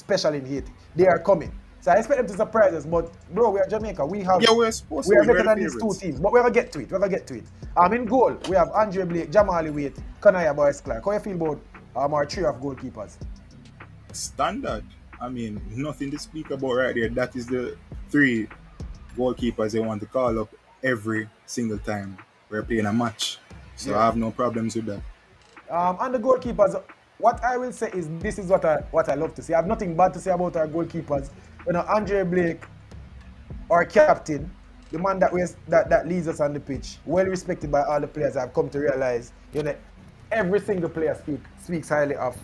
special in Haiti. They are coming. So I expect them to surprise us, but bro, we are Jamaica. We we're supposed are to win. better We're the than these two favorites. teams. But we're gonna get to it. In goal, we have Andre Blake, Jamali Waite, Kanaya Boyz Clark. How you feel about our trio of goalkeepers? Standard. I mean, nothing to speak about right there. That is the three goalkeepers they want to call up every single time we're playing a match. So I Yeah. have no problems with that. And the goalkeepers, what I will say is this is what I love to see. I have nothing bad to say about our goalkeepers. Andre Blake, our captain, the man that leads us on the pitch, well respected by all the players. I've come to realize, every single player speaks highly of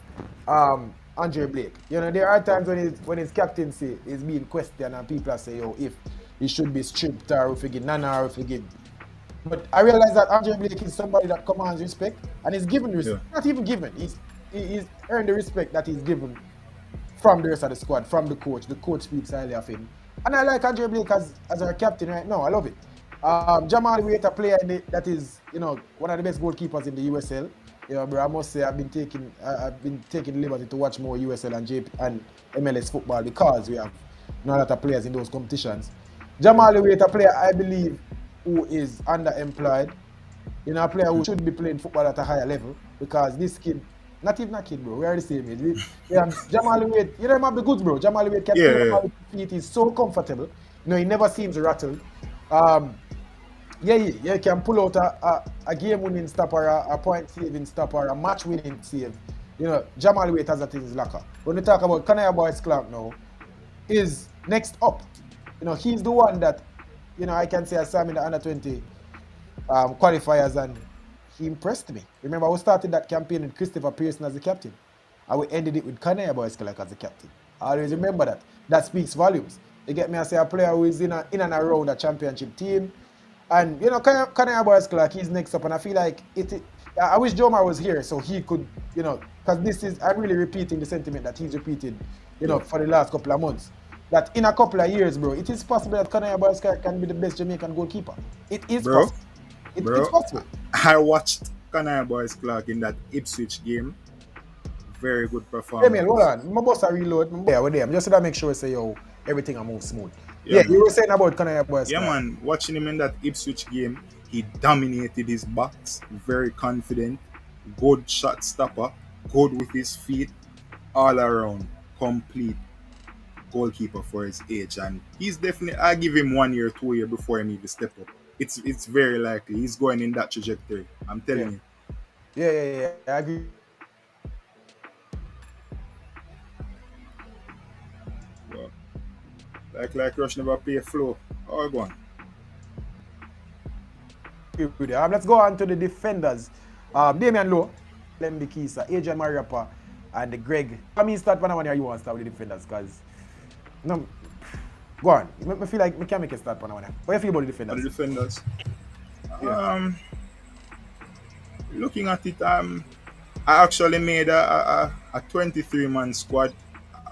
Andre Blake. There are times when his captaincy is being questioned and people are saying, if he should be stripped or if he get nana or if he get. But I realize that Andre Blake is somebody that commands respect and is given respect. Yeah. Not even given. He's earned the respect that he's given from the rest of the squad, from the coach. The coach speaks highly of him. And I like Andre Blake as our captain right now. I love it. Jamal Waite, a player that is, one of the best goalkeepers in the USL. Bro, I must say I've been taking liberty to watch more USL and MLS football because we have a lot of players in those competitions. Jamal Waite, a player I believe who is underemployed. A player who should be playing football at a higher level because this kid, not even a kid, bro. We are the same age. Jamal Waite, you have the goods, bro. Jamal Waite can play on his feet. He's so comfortable. He never seems rattled. He can pull out a game-winning stop or a point-saving stop or a match-winning save. Jamal Waite has that in his locker. When we talk about Kanaya Boyz Clark now, is next up. He's the one that, I can say I saw him in the under-20 qualifiers and he impressed me. Remember, we started that campaign with Christopher Pearson as the captain. And we ended it with Kanaya Boyz Clark as the captain. I always remember that. That speaks volumes. You get me? I say a player who is in and around a championship team. And, Kanaya Boyz Clark, he's next up. And I feel like I wish Jomar was here so he could, because I'm really repeating the sentiment that he's repeated, for the last couple of months. That in a couple of years, bro, it is possible that Kanaya Boyz Clark can be the best Jamaican goalkeeper. It is possible. It's possible. I watched Kanaya Boyz Clark in that Ipswich game. Very good performance. Hey, man, hold on. My boss are reload. Yeah, we're there. I'm just to make sure say, everything will move smooth. Yeah, you were saying about Kanaya Boyz Clark. Yeah, man. Watching him in that Ipswich game, he dominated his box. Very confident. Good shot stopper. Good with his feet. All around. Complete goalkeeper for his age. And he's definitely, I give him 1 year, 2 years before him even step up. It's very likely. He's going in that trajectory. I'm telling you. Yeah. I agree. Well, like Rush never play a flow. Oh, go on. Let's go on to the defenders. Damian Lowe, Lemby Kisa, Adrian Mariappa, and the Greg. I mean, start one here. You want to start with the defenders, because go on. I feel like I can make a start one. What do you feel about the defenders? The defenders. Looking at it, I actually made a 23-man squad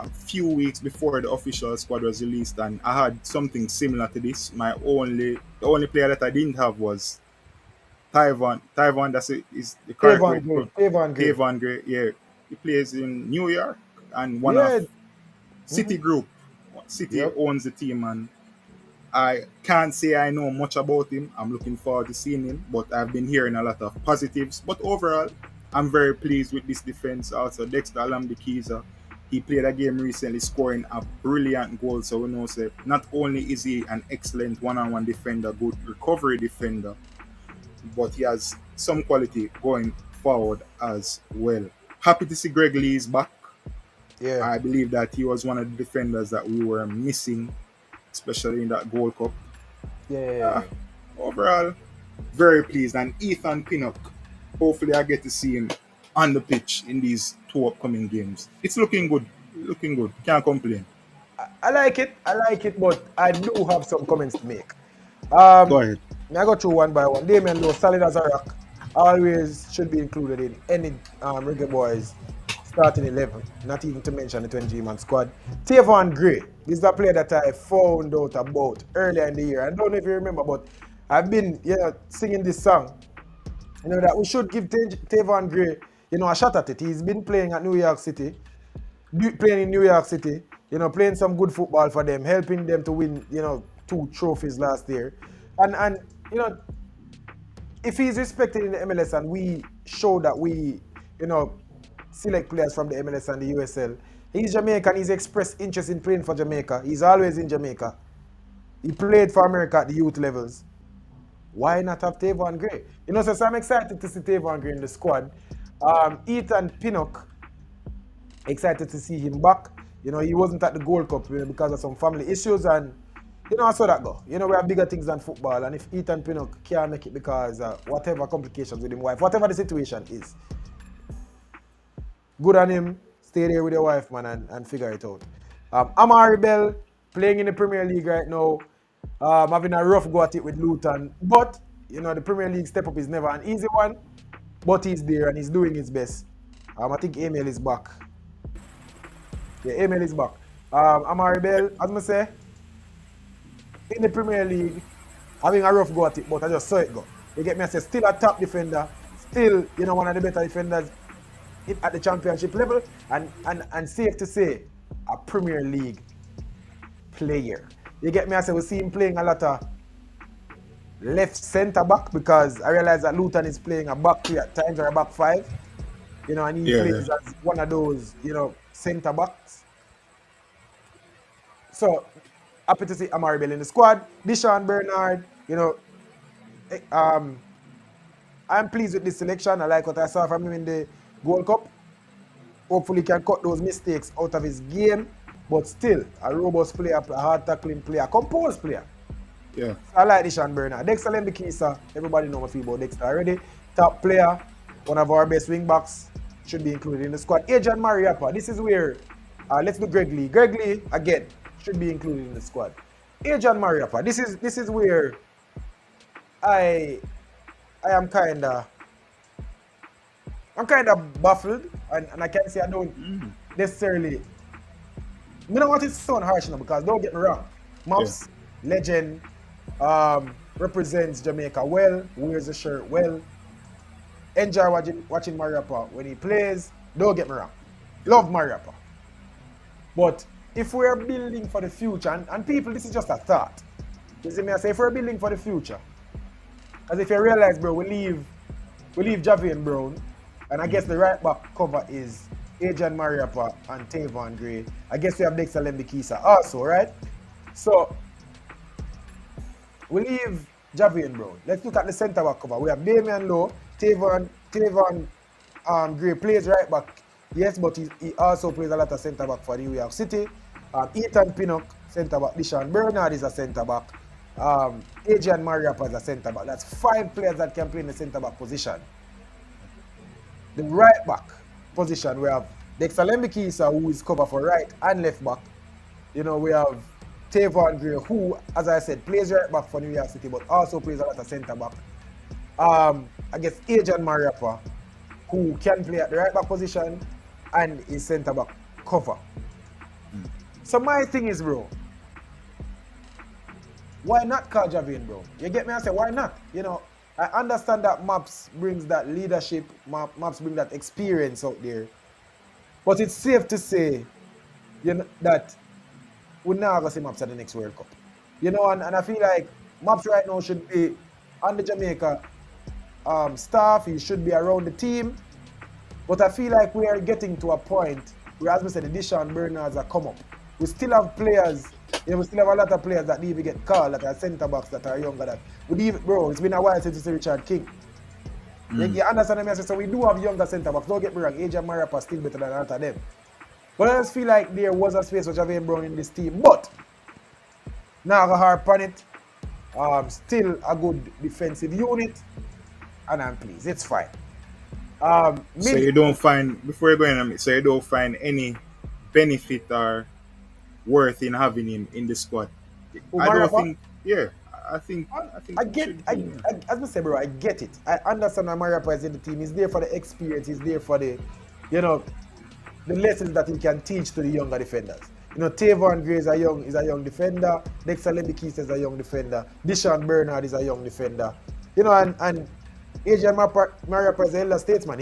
a few weeks before the official squad was released, and I had something similar to this. The only player that I didn't have was Tyvon. Tyvon, is the correct way. Tyvon Gray. Yeah, he plays in New York and one of City Group. City owns the team, and I can't say I know much about him. I'm looking forward to seeing him, but I've been hearing a lot of positives. But overall, I'm very pleased with this defense. Also, Dexter Alambikiza, he played a game recently, scoring a brilliant goal. So we know, say, not only is he an excellent one-on-one defender, good recovery defender, but he has some quality going forward as well. Happy to see Greg Lee is back. Yeah, I believe that he was one of the defenders that we were missing, especially in that Gold Cup. Yeah. Overall, very pleased. And Ethan Pinnock, hopefully I get to see him on the pitch in these two upcoming games. It's looking good. Can't complain. I like it, but I do have some comments to make. Go ahead. I go through one by one. Damian Lowe, solid as a rock, always should be included in any Reggae Boyz starting 11, not even to mention the 23-man squad. Tyvon Gray, this is a player that I found out about earlier in the year. I don't know if you remember, but I've been singing this song. That we should give Tyvon Gray a shot at it. He's been playing at New York City, playing in New York City, playing some good football for them, helping them to win, 2 trophies last year. And if he's respected in the MLS and we show that we, select players from the MLS and the USL, he's Jamaican, he's expressed interest in playing for Jamaica. He's always in Jamaica. He played for America at the youth levels. Why not have Tavon Gray? So I'm excited to see Tavon Gray in the squad. Ethan Pinnock, excited to see him back. He wasn't at the Gold Cup because of some family issues, and I saw that go. We have bigger things than football, and if Ethan Pinnock can't make it because whatever complications with his wife, whatever the situation is, good on him. Stay there with your wife, man, and figure it out. Amari Bell playing in the Premier League right now, having a rough go at it with Luton, but the Premier League step up is never an easy one, but he's there and he's doing his best. I think Emil is back. Yeah, Emil is back. Amari Bell, as I say, in the Premier League, having a rough go at it, but I just saw it go. You get me? I say, still a top defender, still, one of the better defenders at the championship level, and safe to say, a Premier League player. You get me? I say, we see him playing a lot of left centre back because I realize that Luton is playing a back 3 at times or a back 5, and he plays as one of those, centre backs. So, happy to see Amari Bell in the squad. Deshaun Bernard, I'm pleased with this selection. I like what I saw from him in the Gold Cup. Hopefully, he can cut those mistakes out of his game, but still, a robust player, a hard tackling player, a composed player. Yeah. I like Deshaun Bernard. Dexter Lembikisa, everybody know my feel about Dexter already. Top player, one of our best wing backs, should be included in the squad. Adrian Mariappa, this is where, let's do Greg Lee. Greg Lee, again, should be included in the squad. Adrian Mariappa, this is where I am kind of baffled, and I can't say I don't necessarily. I don't want it to sound harsh now because don't get me wrong. Mops, legend, represents Jamaica well, wears the shirt well. Enjoy watching Mariappa when he plays. Don't get me wrong. Love Mariappa. But if we are building for the future, and people, this is just a thought. You see me, I say if we're building for the future, as if you realize, bro, we leave Javian Brown, and I guess the right back cover is Adrian Mariappa and Tavon Gray. I guess we have Dexter Lembikisa also, right? So, we leave Javian Brown. Let's look at the centre back cover. We have Damian Lowe, Tavon Gray plays right back. Yes, but he also plays a lot of centre back for New York City. Ethan Pinnock, centre back. Deshaun Bernard is a centre back. Adrian Mariappa is a centre back. That's 5 players that can play in the centre back position. The right back position, we have Dexter Lembikisa, who is cover for right and left back. We have Tavon Gray, who, as I said, plays right back for New York City, but also plays a lot of centre back. I guess Adrian Mariappa, who can play at the right back position and is centre back cover. So my thing is, bro, why not call Javian, bro? You get me? I say, why not? I understand that Maps brings that leadership, Maps bring that experience out there. But it's safe to say, that we're not going to see Maps at the next World Cup. And I feel like Maps right now should be on the Jamaica staff. He should be around the team. But I feel like we are getting to a point where, as we said, the Deshaun Bernards are come up. We still have players, we still have a lot of players that need to get called, that are centre backs that are younger. Bro, it's been a while since you see Richard King. You understand what I mean? So we do have younger centre backs. Don't get me wrong, Adrian Mariappa is still better than a lot of them. But I just feel like there was a space for Javian Brown in this team. But now I got harp on it. Still a good defensive unit, and I'm pleased. It's fine. So you don't find, before you go in, so you don't find any benefit or worth in having him in the squad? I don't think. Yeah, I think. As I say, bro, I get it. I understand why Mariappa is in the team. He's there for the experience. He's there for the, the lessons that he can teach to the younger defenders. Tavon Gray is a young defender. Dexter Lembikisa is a young defender. Deshaun Bernard is a young defender. And Adrian Mariappa is an elder statesman.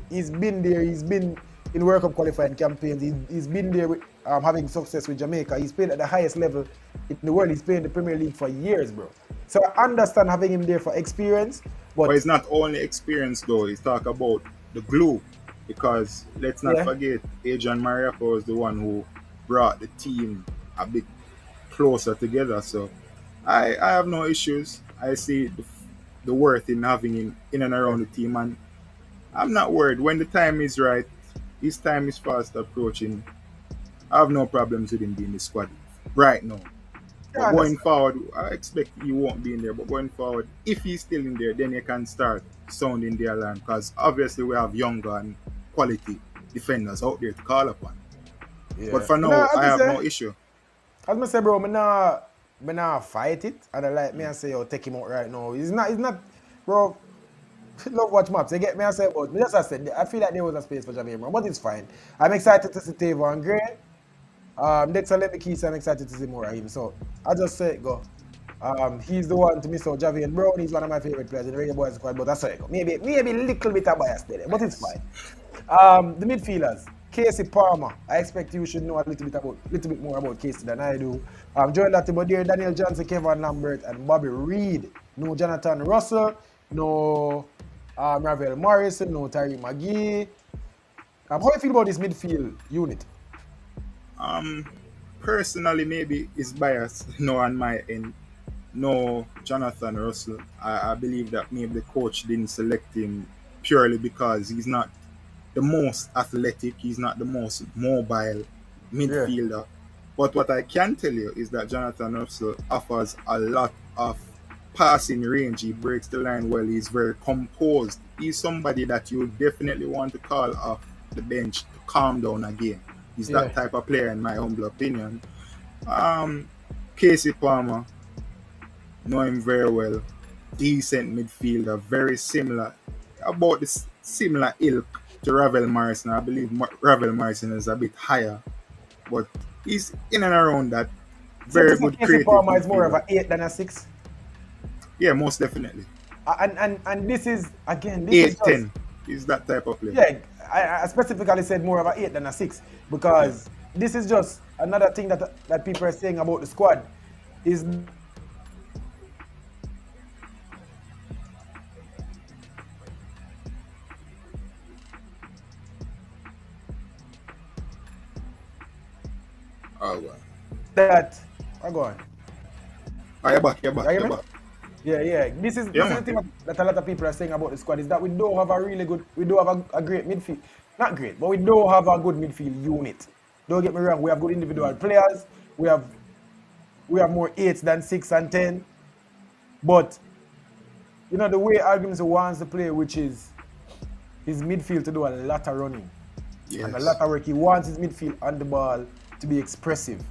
He's been there. He's been, in World Cup qualifying campaigns. He's been there with, having success with Jamaica. He's played at the highest level in the world. He's played in the Premier League for years, bro. So I understand having him there for experience, But but it's not only experience though. He's talk about the glue, because let's not forget, Adrian Mariappa was the one who brought the team a bit closer together. So I have no issues. I see the worth in having him in and around the team, and I'm not worried. When the time is right, his time is fast approaching. I have no problems with him being in the squad right now. But going forward, I expect he won't be in there. But going forward, if he's still in there, then you can start sounding the alarm, because obviously we have younger and quality defenders out there to call upon. Yeah. But for now, I have no issue. As I say, bro, I nah fight it. And I like me and say, yo, take him out right now. It's not, bro. Love watch maps. You get me? I say, but just as I said, I feel like there was a space for Jamaica, but it's fine. I'm excited to see Tavon Gray. Dexter Lemmy-Keys, I'm excited to see more of him. So I just say it go. He's the one to miss out. Javian Brown, he's one of my favorite players in the Reggae Boyz squad, but I say it go. Maybe a little bit of bias there, but it's fine. The midfielders, Casey Palmer. I expect you should know a little bit more about Casey than I do. Joel Latibodier, Daniel Johnson, Kevin Lambert, and Bobby Reid. No Jonathan Russell, no Ravel Morrison, no Tyree McGee. How do you feel about this midfield unit? Personally, maybe it's biased, no, on my end. No, Jonathan Russell. I believe that maybe the coach didn't select him purely because he's not the most athletic, he's not the most mobile midfielder. Yeah. But what I can tell you is that Jonathan Russell offers a lot of passing range. He breaks the line well. He's very composed. He's somebody that you definitely want to call off the bench to calm down again. He's that type of player, in my humble opinion. Casey Palmer, know him very well. Decent midfielder, very similar, about the similar ilk to Ravel Morrison. I believe Ravel Morrison is a bit higher, but he's in and around that. Very good creative. Casey Palmer is more of an 8 than a 6. Yeah, most definitely. And this is again, this 8-10. He's that type of player. Yeah, I specifically said more of an 8 than a 6 because this is just another thing that people are saying about the squad is. Oh, wow. That. Go on. Oh, you're back. Yeah. This is the thing that a lot of people are saying about the squad is that we don't have a great midfield. Not great, but we don't have a good midfield unit. Don't get me wrong, we have good individual players. We have more 8s than 6 and 10. But, you know, the way Arguments wants to play, which is his midfield to do a lot of running. Yes. And a lot of work. He wants his midfield on the ball to be expressive.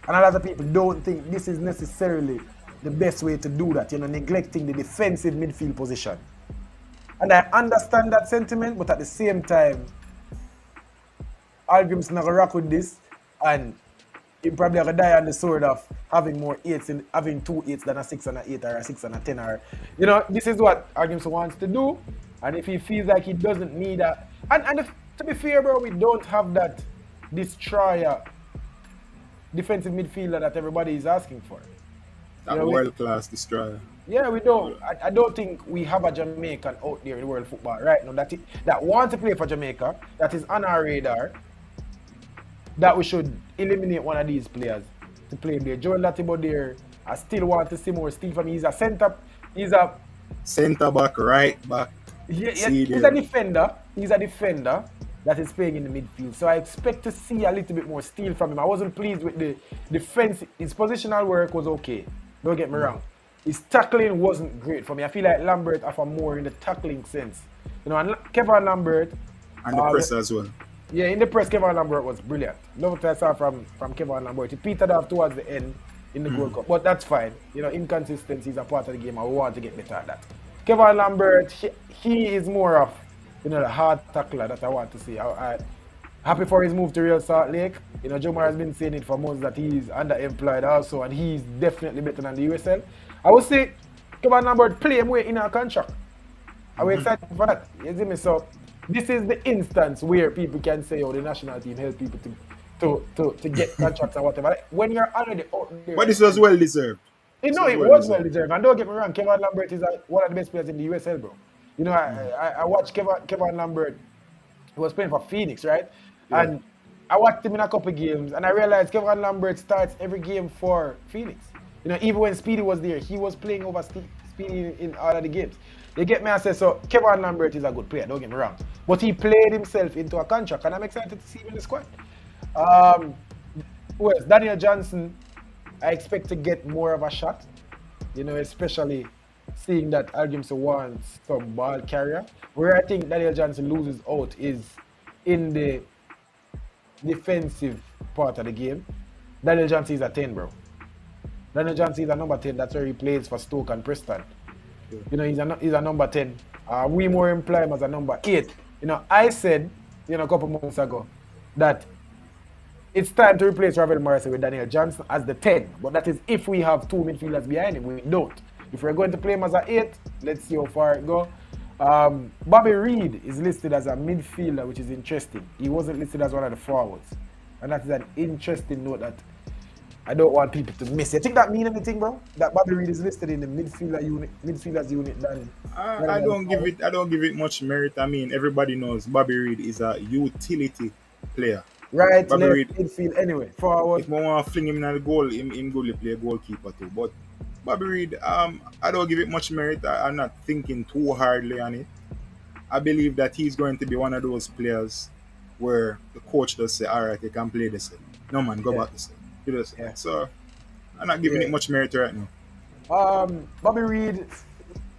And a lot of people don't think this is necessarily the best way to do that, you know, neglecting the defensive midfield position. And I understand that sentiment, but at the same time, Algrim's not gonna rock with this, and he probably gonna die on the sword of having more 8s and having 2 8s than a 6 and a 8 or a 6 and a 10 or, you know, this is what Algrim wants to do. And if he feels like he doesn't need that, to be fair, bro, we don't have that destroyer defensive midfielder that everybody is asking for. That world-class destroyer. Yeah, we don't. I don't think we have a Jamaican out there in world football right now that wants to play for Jamaica, that is on our radar, that we should eliminate one of these players to play there. Joel Latibodier, I still want to see more steel from him. He's a centre back, right back. Yeah, he's a defender. He's a defender that is playing in the midfield. So I expect to see a little bit more steel from him. I wasn't pleased with the defense. His positional work was okay. Don't get me wrong. His tackling wasn't great for me. I feel like Lambert offered more in the tackling sense. You know, and Kevin Lambert. And the press as well. Yeah, in the press, Kevin Lambert was brilliant. Love what I saw from Kevin Lambert. He petered off towards the end in the Gold Cup. But that's fine. You know, inconsistency is a part of the game. I want to get better at that. Kevin Lambert, he is more of, you know, the hard tackler that I want to see. I happy for his move to Real Salt Lake. You know, Jomar has been saying it for months that he's underemployed also, and he's definitely better than the USL. I would say Kevin Lambert play him way in our contract. Are we excited for that? You see me? So this is the instance where people can say, oh, the national team help people to get contracts and whatever. Like, when you're already out there. But this was well deserved. You know, it was well deserved. And don't get me wrong, Kevin Lambert is one of the best players in the USL, bro. You know, I watched Kevin Lambert. He was playing for Phoenix, right? Yeah. And I watched him in a couple games, and I realized Kevin Lambert starts every game for Phoenix. You know, even when Speedy was there, he was playing over Speedy in all of the games. You get me? I say, so Kevin Lambert is a good player, don't get me wrong. But he played himself into a contract, and I'm excited to see him in the squad. Who else? Daniel Johnson, I expect to get more of a shot, you know, especially seeing that Algimson wants some ball carrier. Where I think Daniel Johnson loses out is in the defensive part of the game. Daniel Johnson is a 10, bro. Daniel Johnson is a number 10. That's where he plays for Stoke and Preston. Yeah. You know, he's a number 10. We more employ him as a number 8. You know, I said, you know, a couple months ago that it's time to replace Ravel Morrison with Daniel Johnson as the 10. But that is if we have two midfielders behind him. We don't. If we're going to play him as an 8, let's see how far it goes. Bobby Reid is listed as a midfielder, which is interesting. He wasn't listed as one of the forwards. And that is an interesting note that I don't want people to miss. You think that mean anything, bro? That Bobby Reid is listed in the midfielders unit. I don't give it much merit. I mean, everybody knows Bobby Reid is a utility player. Right, Bobby Reid midfield anyway. Forward. If I want to fling him in the goal, him go play goalkeeper too. But Bobby Reid, I don't give it much merit. I'm not thinking too hardly on it. I believe that he's going to be one of those players where the coach does say, all right, you can play this. No man, go back this. Yeah. So I'm not giving it much merit right now. Bobby Reid,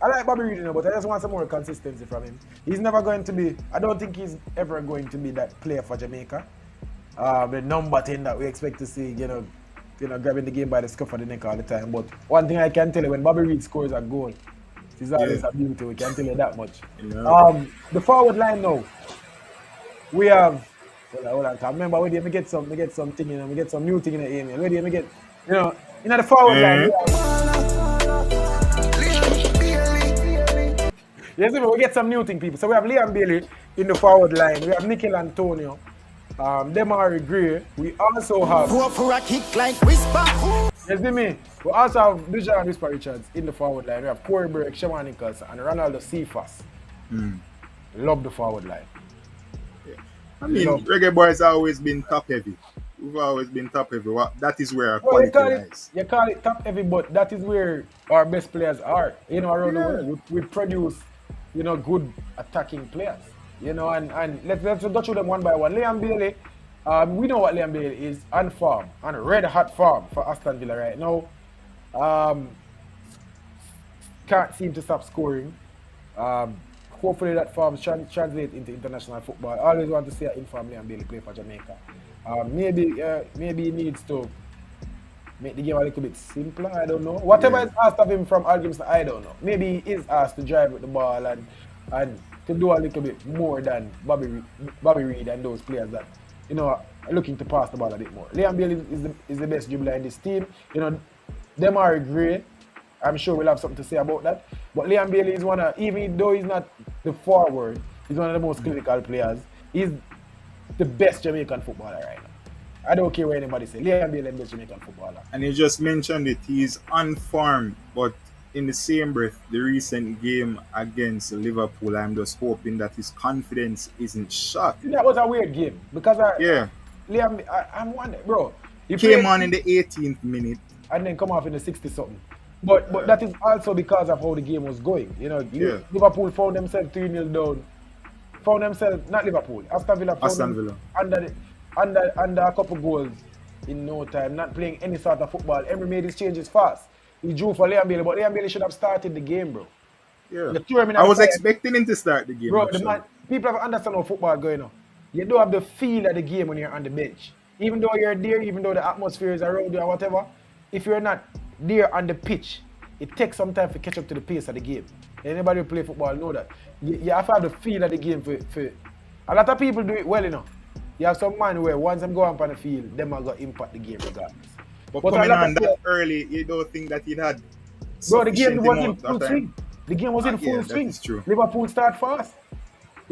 I like Bobby Reid, you know, but I just want some more consistency from him. He's never going to be, I don't think he's ever going to be that player for Jamaica. The number 10 that we expect to see, you know, grabbing the game by the scruff of the neck all the time. But one thing I can tell you, when Bobby Reid scores a goal, it's always a beauty. We can tell you that much. Yeah. The forward line now, we have. Hold on. Remember, where do you get some thing, you know, we get some new thing in the email. Where do you get, you know, the forward line. Yes, we get some new thing, people. So we have Liam Bailey in the forward line. We have Nikhil Antonio. Demari Gray. We also have. Go for a kick like Whisper. Yes, me. We also have Dujan Whisper Richards in the forward line. We have Corey Burke, Shaman Nichols, and Ronaldo Cephas. Love the forward line. Yeah. I mean, Reggae Boyz have always been top heavy. We've always been top heavy. That is where our quality lies. You call it top heavy, but that is where our best players are. You know, around the world, we produce, you know, good attacking players. You know, and let's go through them one by one. Liam Bailey, we know what Liam Bailey is on form, on a red hot form for Aston Villa right now. Can't seem to stop scoring. Hopefully that form translates into international football. I always want to see an informed Liam Bailey play for Jamaica. Maybe he needs to make the game a little bit simpler. I don't know. Whatever is asked of him from Algimson, I don't know. Maybe he is asked to drive with the ball and to do a little bit more than Bobby Reid and those players that, you know, are looking to pass the ball a bit more. Liam Bailey is the best dribbler in this team. You know, Demari Gray, I'm sure we'll have something to say about that. But Liam Bailey is even though he's not the forward, he's one of the most clinical players. He's the best Jamaican footballer right now. I don't care what anybody say. Liam Bailey is the best Jamaican footballer. And you just mentioned it. He's on form, but in the same breath, the recent game against Liverpool, I'm just hoping that his confidence isn't shot. That was a weird game because I'm wondering, bro. He came on in the 18th minute and then come off in the 60-something. But that is also because of how the game was going. You know, Liverpool found themselves 3-0 down. Not Liverpool. Aston Villa under a couple goals in no time, not playing any sort of football. Emery made his changes fast. He drew for Liam Bailey, but Liam Bailey should have started the game, bro. Yeah. I was expecting him to start the game. Bro, people have understand how football going on. You don't have the feel of the game when you're on the bench. Even though you're there, even though the atmosphere is around you or whatever, if you're not there on the pitch, it takes some time to catch up to the pace of the game. Anybody who play football know that. You have to have the feel of the game for a lot of people do it well, you know. You have some man where once them go up on the field, them are going to impact the game regardless. But coming on that early, you don't think that he had. Bro, the game was in full swing. The game was in full swing. That is true. Liverpool start fast.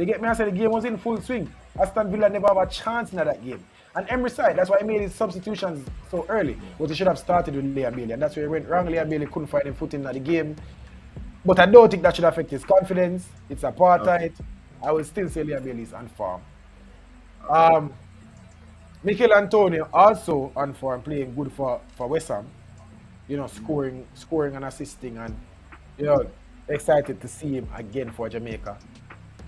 You get me? I said the game was in full swing. Aston Villa never have a chance in that game. And Emery side, that's why he made his substitutions so early. But he should have started with Leah Bailey. And that's where he went wrong. Leah Bailey couldn't find him footing in the game. But I don't think that should affect his confidence. It's apartheid. Okay. I will still say Leah Bailey is on form. Mikel Antonio also on form, playing good for West Ham. You know, scoring and assisting, and you know, excited to see him again for Jamaica.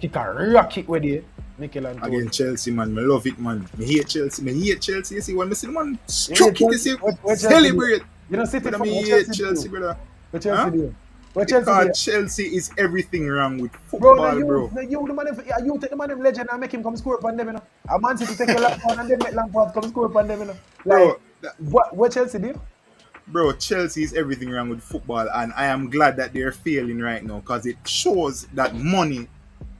Kick a rocket with it, Mikel Antonio. Again, Chelsea, man. I love it, man. I hate Chelsea. You see, when I see the man struck it, you see, celebrate. You know, City from Chelsea, Chelsea, brother. What Chelsea do? What Chelsea is everything wrong with football, bro. You take the man of legend and make him come score upon them, you know. A Man City take a Lampard and then make Lampard come score upon them, you know. Like, bro, what Chelsea do? Bro, Chelsea is everything wrong with football, and I am glad that they're failing right now because it shows that money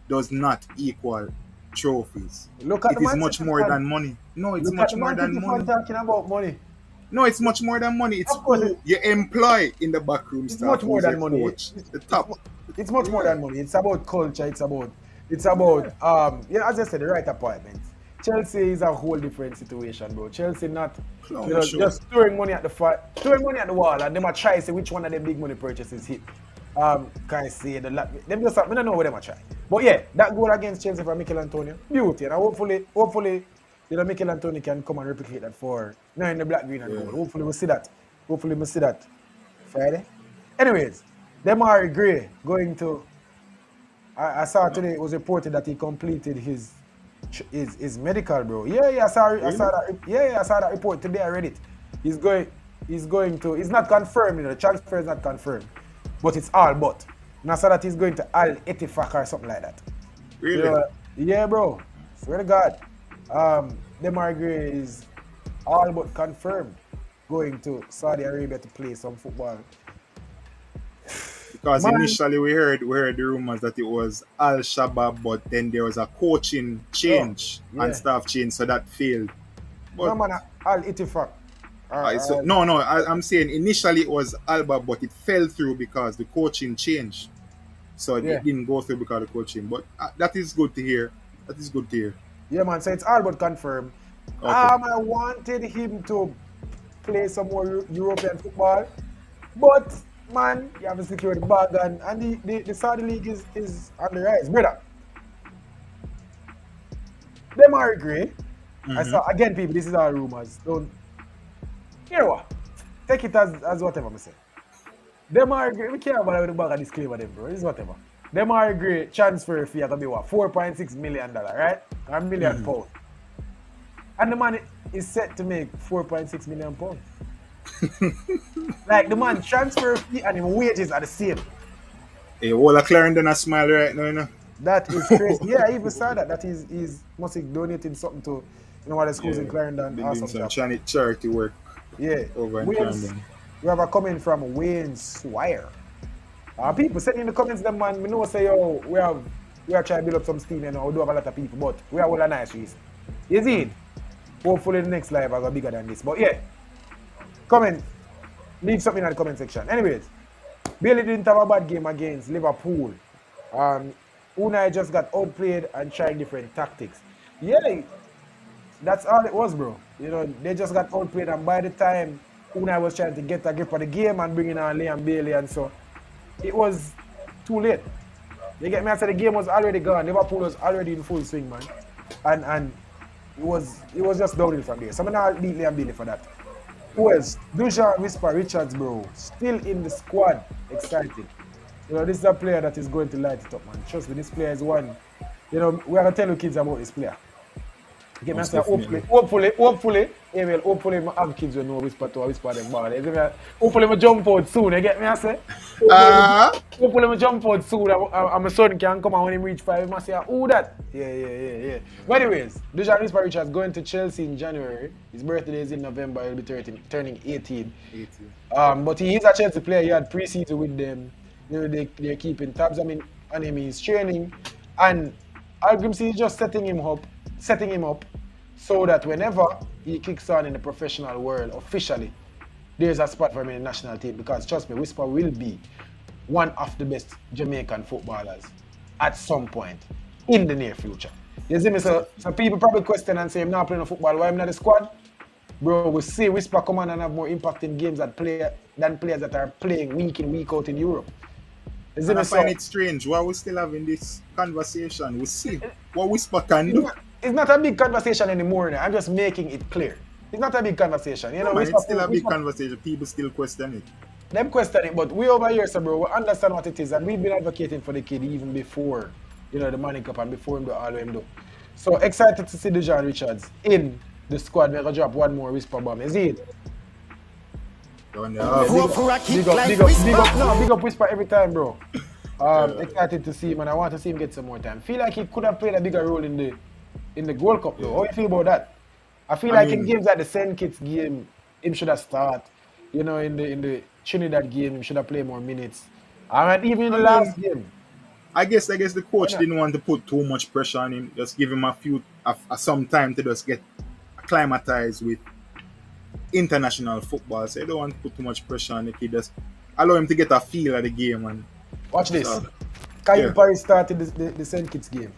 does not equal trophies. Look at it is much more than money. No, it's much more than money. Talking about money. No, it's much more than money. It's who you employ in the backroom staff. It's much more than money. The top. It's much more than money. It's about culture. It's about yeah, as I said, the right appointments. Chelsea is a whole different situation, bro. Chelsea not just throwing money at the wall, and they might try to see which one of the big money purchases hit. Can I say them just I don't know what they might try. But yeah, that goal against Chelsea for Mikel Antonio, beauty. And hopefully, you know, Mikel Antonio can come and replicate that for now in the black, green, and gold. Hopefully we'll see that. Friday. Anyways, Demari Gray going to. I saw today it was reported that he completed his medical, bro. I saw that report today. I read it. He's going to. It's not confirmed. You know, the transfer is not confirmed, but it's all but. And I saw that he's going to Al Ettifaq or something like that. Really? Yeah, bro. Swear to God. Demar Gray is all but confirmed going to Saudi Arabia to play some football. Because initially we heard the rumors that it was Al Shabaab, but then there was a coaching change and staff change, so that failed. But no, man, Al Ettifaq. I'm saying initially it was Alba, but it fell through because the coaching changed. So it didn't go through because of the coaching. But that is good to hear. Yeah, man. So it's all but confirmed. Okay. I wanted him to play some more European football, but man, you have to secure the bag, and the Saudi league is on the rise, brother. Demar Gray. I saw again, people. This is all rumors. Don't. You know what? Take it as whatever I say. Demar Gray, we can't bother with the bag of disclaimer them, bro. This is whatever. Demar Gray transfer fee gonna be what? $4.6 million, right? Or £1 million pound. And the man is set to make £4.6 million pounds. Like the man transfer fee and his wages are the same. Hey, all of Clarendon a smile right now, you know. That is crazy. Yeah, I even saw that. That he's must be donating something to one of the schools in Clarendon. Doing some charity work. Yeah. Over in Clarendon. We have a comment from Wayne Swire. People sending in the comments, them man, we know say, yo, we are trying to build up some steam, you know, we do have a lot of people, but we are all a nice reason. You see it? Hopefully the next live I go bigger than this. But yeah, comment, leave something in the comment section. Anyways, Bailey didn't have a bad game against Liverpool. Unai just got outplayed and tried different tactics. Yeah, that's all it was, bro. You know, they just got outplayed, and by the time Unai was trying to get a grip of the game and bringing on Liam Bailey, and so it was too late. You get me? I said the game was already gone. Liverpool was already in full swing, man. And it was just downhill from there. So I'm not beat Liam Bailey for that. Who else? Dujan Whisper Richards, bro. Still in the squad. Excited. You know, this is a player that is going to light it up, man. Trust me, this player is one. You know, we are going to tell you kids about this player. You get me? I say hopefully, hopefully I have kids who know whisper them ball. Hopefully I jump out soon, you get me? I say? Hopefully I jump out soon and my son can come and when he reach 5, I say, who that? Yeah. But anyways, Dujan Whisper Richards going to Chelsea in January. His birthday is in November, he'll be turning 18. But he is a Chelsea player, he had pre-season with them. You know, they're keeping tabs on him, he's training. And Algrimsey is just setting him up so that whenever he kicks on in the professional world officially, there's a spot for him in the national team, because trust me, Whisper will be one of the best Jamaican footballers at some point. in the near future. You see me? So people probably question and say, I'm not playing no football, why I'm not the squad? Bro, we see Whisper come on and have more impact in games than players that are playing week in, week out in Europe. You see And me? I find So it strange why we still having this conversation. We see what Whisper can do. it's not a big conversation anymore now. I'm just making it clear. It's not a big conversation. You No know, man, it's still a big Whisper conversation. People still question it. them question it, but we over here, so bro, we understand what it is, and we've been advocating for the kid even before, the Money Cup and before him do all him do. So excited to see Dejan Richards in the squad. We're gonna drop one more Whisper bomb. Is it? Down Big there. up Whisper every time, bro. Excited to see him, and I want to see him get some more time. Feel like he could have played a bigger role in the Gold Cup, though. How you feel about that? I feel like in games like the Saint Kitts game, him should have started. In the Trinidad game, him should have played more minutes. And even in the last game. I guess the coach didn't want to put too much pressure on him. Just give him some time to just get acclimatized with international football. So I don't want to put too much pressure on the kid. Just allow him to get a feel of the game. And watch this. So, Kyle Paris started the Saint Kitts game.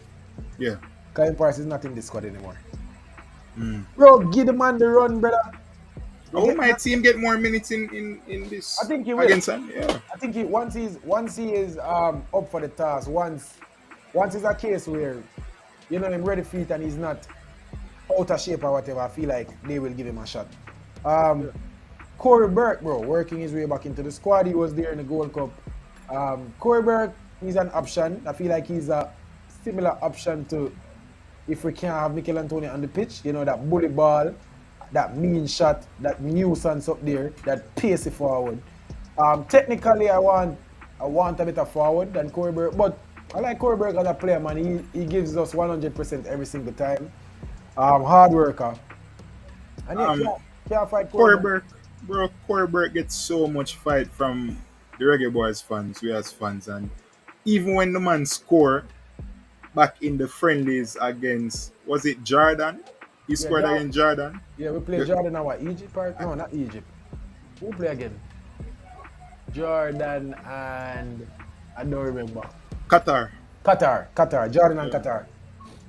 Yeah. Kyle Paris is not in the squad anymore. Bro, give the man the run, brother. We might see him get more minutes in this. I think he will. Against him. Yeah. I think once he is up for the task, once it's a case where him ready for it and he's not out of shape or whatever, I feel like they will give him a shot. Corey Burke, bro, working his way back into the squad. He was there in the Gold Cup. Corey Burke is an option. I feel like he's a similar option to if we can't have Mikel Antonio on the pitch. That bully ball, that mean shot, that nuisance up there, that pacey forward. Technically, I want a better forward than Corey Burke, but I like Corey Burke as a player, man. He gives us 100% every single time. Hard worker. And can't fight Corey Burke. Bro, Corey Burke gets so much fight from the Reggae Boyz fans, we as fans, and even when the man scored back in the friendlies against, was it Jordan? He scored against Jordan. Yeah, we played Jordan now. Egypt? No, not Egypt. Who play again? Jordan and I don't remember. Qatar. Jordan and Qatar.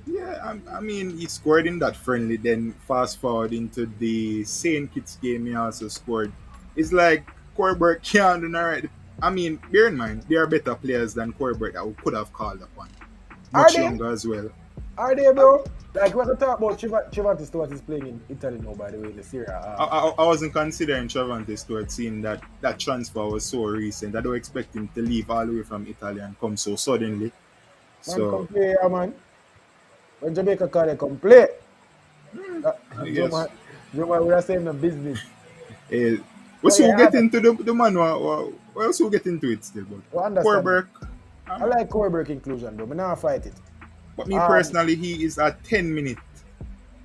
Yeah, I mean, he scored in that friendly. Then fast forward into the Saint Kitts game, he also scored. It's like Corey Burke can't do right. I mean, bear in mind, there are better players than Corey Burke that we could have called upon. Much younger as well. Are they, bro? Like, we're going to talk about Trevante Stewart is playing in Italy now, by the way, in the Serie A. I wasn't considering Trevante Stewart, seeing that transfer was so recent. I don't expect him to leave all the way from Italy and come so suddenly. Man, come play, man. When Jamaica call, they come play. Joma, we are saying the business. We still get into the man. We'll still get into it still. But Corey Burke. I like Corey Burke inclusion, bro. But now I fight it. But me personally, he is a 10-minute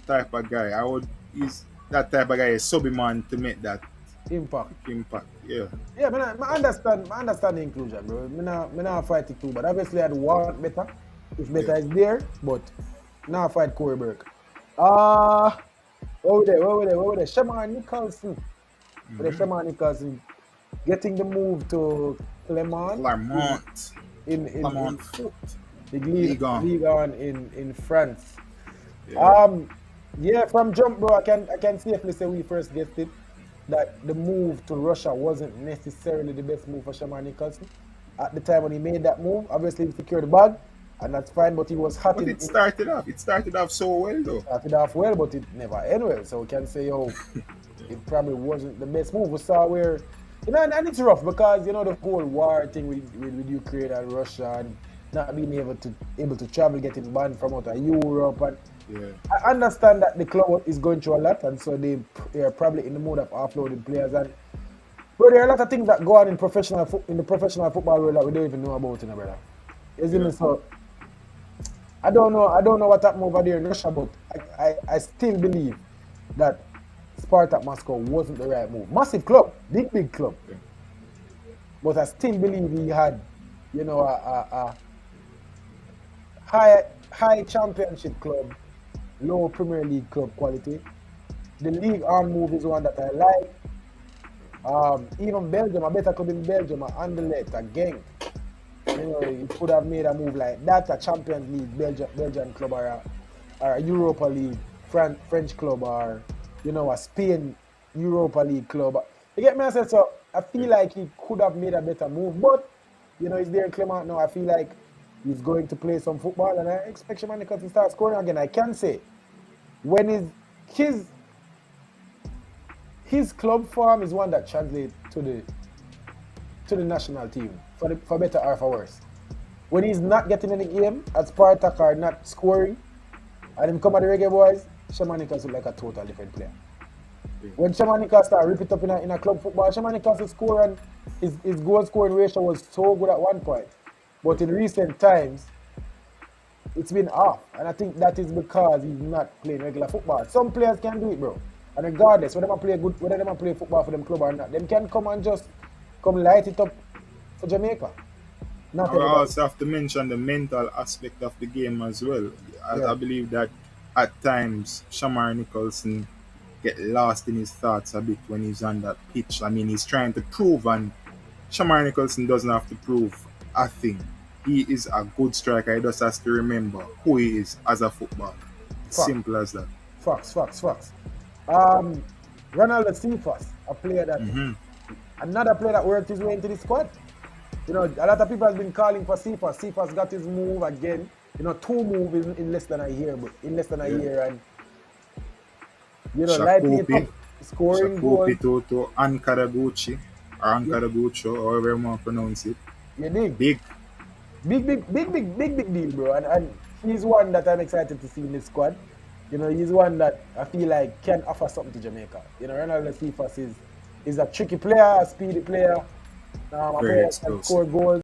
type of guy. He's that type of guy, a subby man to make that impact. Yeah. Yeah, I understand the inclusion, bro. Me not fight it too, but obviously I'd want better. If better is there, but now I fight Corey Burke. Where were they? Shaman Nicholson. Shaman Nicholson getting the move to Clermont. In the league on in France. Yeah. From jump, bro, I can safely say we first guessed it that the move to Russia wasn't necessarily the best move for Shaman Nicholson. At the time when he made that move, obviously he secured the bag, and that's fine, but he was hot. But it started off so well though. Started off well, but it never ended well. So we can say, it probably wasn't the best move. We saw where, and it's rough because the whole war thing with Ukraine and Russia and not being able to travel, getting banned from out of Europe, and I understand that the club is going through a lot, and so they are probably in the mood of offloading players. And bro, there are a lot of things that go on in the professional football world that we don't even know about, brother. So I don't know what happened over there in Russia, but I still believe that Spartak Moscow wasn't the right move. Massive club, big club, but I still believe he had, a high championship club, low Premier League club quality. The league arm move is one that I like. Even Belgium, a better club in Belgium, Anderlecht, Genk. You know, he could have made a move like that, a Champions League, Belgian club, or a Europa League, French club, or, you know, a Spain Europa League club. You get me? I said, so I feel like he could have made a better move, but, you know, he's there in Clement now. I feel like he's going to play some football, and I expect Jamaica to start scoring again. I can say, when his club form is one that translates to the national team, for better or for worse. When he's not getting any game at Spartak or not scoring, and him come at the Reggae Boys, Shamanika look like a total different player. When Shamanika start rip it up in a club football, Shamanika score, and his goal scoring ratio was so good at one point. But in recent times, it's been off. And I think that is because he's not playing regular football. Some players can do it, bro. And regardless, whether they play football for them club or not, them can come and just come light it up for Jamaica. Not I everybody. also have to mention the mental aspect of the game as well. I believe that at times Shamar Nicholson get lost in his thoughts a bit when he's on that pitch. I mean, he's trying to prove, and Shamar Nicholson doesn't have to prove a thing. He is a good striker. He just has to remember who he is as a footballer. Simple as that. Facts. Ronaldo Cephas, a player that another player that worked his way into the squad. You know, a lot of people have been calling for Cephas. Cephas got his move again. You know, 2 moves in less than a year, and you know, lighting it up, scoring goals. To Ankaraguchi or Ankaragucho, however you want to pronounce it. You dig? Big deal, bro. And he's one that I'm excited to see in this squad. You know, he's one that I feel like can offer something to Jamaica. You know, Ronaldo Cephas is a tricky player, a speedy player, a player that can score goals.